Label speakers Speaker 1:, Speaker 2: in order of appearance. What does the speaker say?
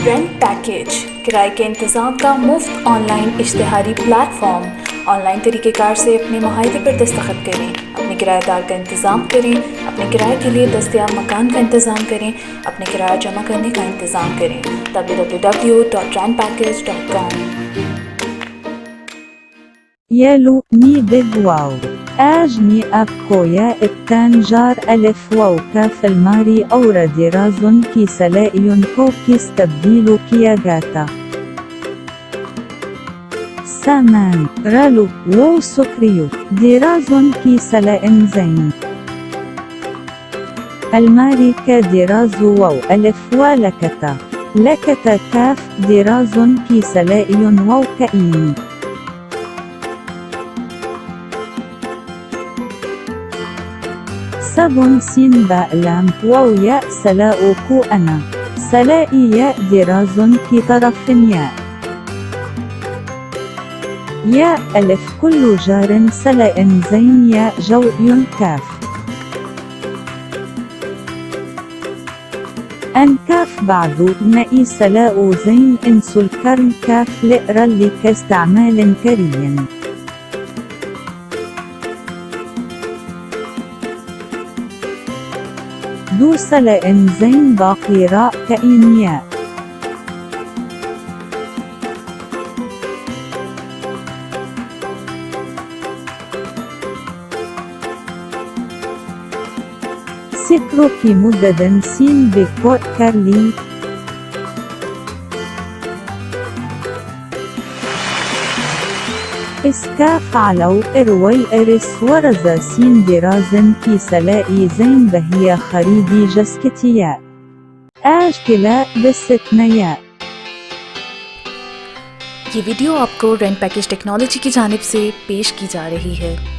Speaker 1: Rent package किराए के इंतज़ाम का मुफ्त ऑनलाइन इश्तिहारी प्लेटफॉर्म। ऑनलाइन तरीक़ेकार से अपने मुआहदे पर दस्तखत करें, अपने किराएदार का इंतज़ाम करें, अपने किराए के लिए दस्तयाब मकान का इंतज़ाम करें, अपने किराया जमा करने का इंतज़ाम करें। www.rentpackage.com।
Speaker 2: يالو مي بيج واو آجني أبكو يا إبتان جار ألف واو كاف الماري أورا ديرازون كي سلائي كوكيس تبديل كياغاتا سامان رالو وو سكريو ديرازون كي سلائن زين الماري كديرازو واو ألف ولكتا لكتا كاف ديرازون كي سلائي واو كائن سبن سين باء لام واو ياء سلاء كو أنا سلائي ياء دراز كي طرف ياء ياء ألف كل جار سلاء زين ياء جوء كاف أن كاف بعد نئي سلاء زين إنس الكرم كاف لئر اللي كاستعمال كريم دو سلاء زين باقي راء كائن ياء ستروكي مددا سين بكوت كارلي إسكاف علو إروي إرس ورزا سين درازن كي سلائي زين بهي خريدي جسكتياء آشكلا بالستنياء।
Speaker 1: ये वीडियो आपको रेंट पैकेज टेक्नोलॉजी की जानिब से पेश की जा रही है।